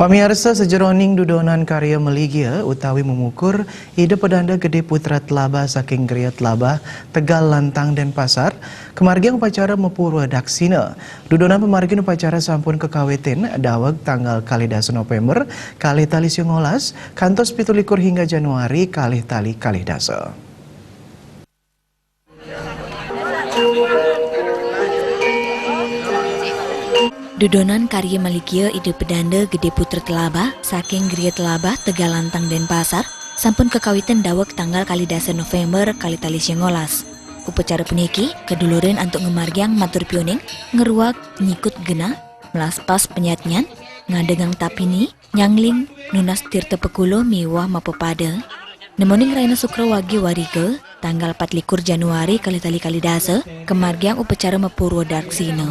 Pamirsa sejeroning dudonan karya meligia utawi memukur ide pedanda gede putra telaba saking geria telaba Tegal Lantang dan Pasar kemargian upacara mepurwa daksina. Dudonan pemargian upacara sampun kekawetin daweg tanggal kalidas November kali tali 19 kantos 17 hingga Januari kali tali kalidasa. Dudonan karya malikia ide pedanda gede putra telaba saking geria telaba Tegal Lantang dan Pasar sampun kekawitan daweg tanggal kalidasa November kali tali 19. Upacara puniki keduluran antuk ngemargiang matur pioning ngeruak nyikut gena melaspas penyatnyan ngadegang tapini nyangling nunas tirta pekulo miwah mapepada. Nemoning Raina Sukro Wagi Warige tanggal 24 Januari kali tali kalidasa kemargiang upacara mepurwa daksina.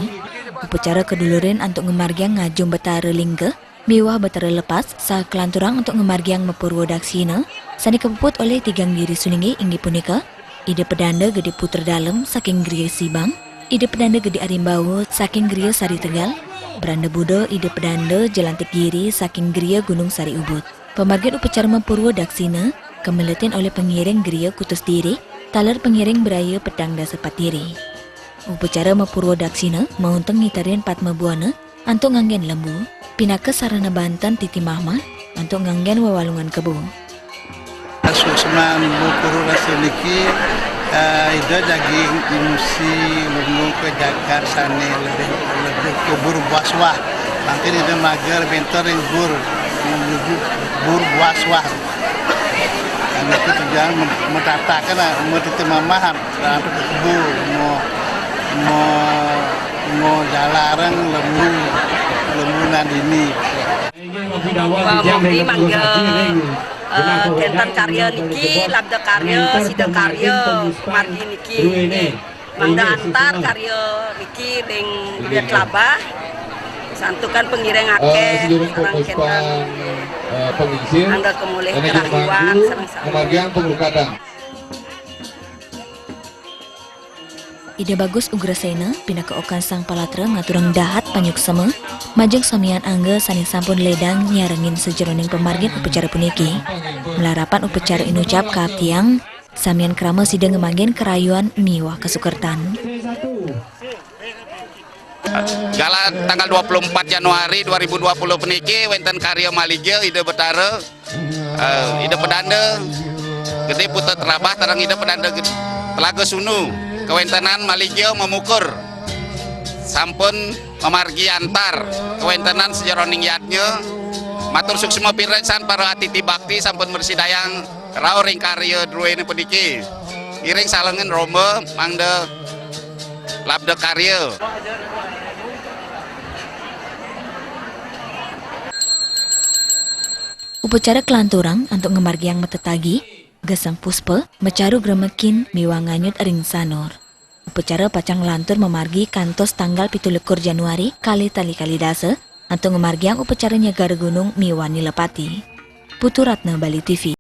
Upacara keduluran untuk ngemargiang ngajung betara lingga miwah betara lepas sa kelanturang untuk ngemargiang mepurwa daksina sani kepuput oleh tigang diri suninggi inggi punika ide pedanda gede putra dalem saking geria Sibang, ide pedanda gede Arimbawo saking geria Sari Tegal, beranda Budo ide pedanda Jelantik Giri saking geria Gunung Sari Ubud. Pemargian upacara mepurwa daksina kemeletin oleh pengiring geria Kutus Diri talar pengiring beraya pedang dasa patiri. Upacara mepurwa daksina maunteng ngitarian Patma Buana antuk nganggen lembu, pinaka sarana Banten Titi Mahma antuk nganggen wawalungan kebo. Suksma mepurwa daksina iki ida jaging musi lungo ke jagar sane lebih kubur buaswah. Nanti ida mager bentor yang bur buaswah. Karena itu tujuan menatakan meniti mamaham dalam kebu mau jalarang lembunan ini. Mungkin manggil tentang karya niki, labda karya, sidang karya, margi niki, mangda antar karya niki deng lihat labah, santukan pengiring akeh, rangkaian pengisir, angga kemulih kerahuan, kemargian penglukadang. Ide bagus Ugrasena pinaka okan sang palatra ngaturang dahat panyuksema majeng samian angga sani sampun ledang nyarengin sejeroning pemargin upacara puniki melarapan upacara inucap kaptiang samian krama sidang ngemanggen kerayuan miwah kesukertan. Gala tanggal 24 Januari 2020 puniki wenten karya maligia ide betara ide pedanda gede putra terabah tarang ide pedanda Telaga Sunu kewentenan maligia memukur sampun memargi antar kewentenan sejeroning yatnya matur suksma piresan para atiti bakti sampun bersidayang rauring karya druene pediki iring salengen romba mangde labda karya. Upacara kelanturang untuk ngemargiang metetagi gesang puspa mecaru gremekin miwanganyut ring sanor. Upacara pacang lantur memargi kantos tanggal 17 Januari kali tali kalidasa untuk ngemargiang upacara nyegar gunung miwani lepati. Putu Ratna Bali TV.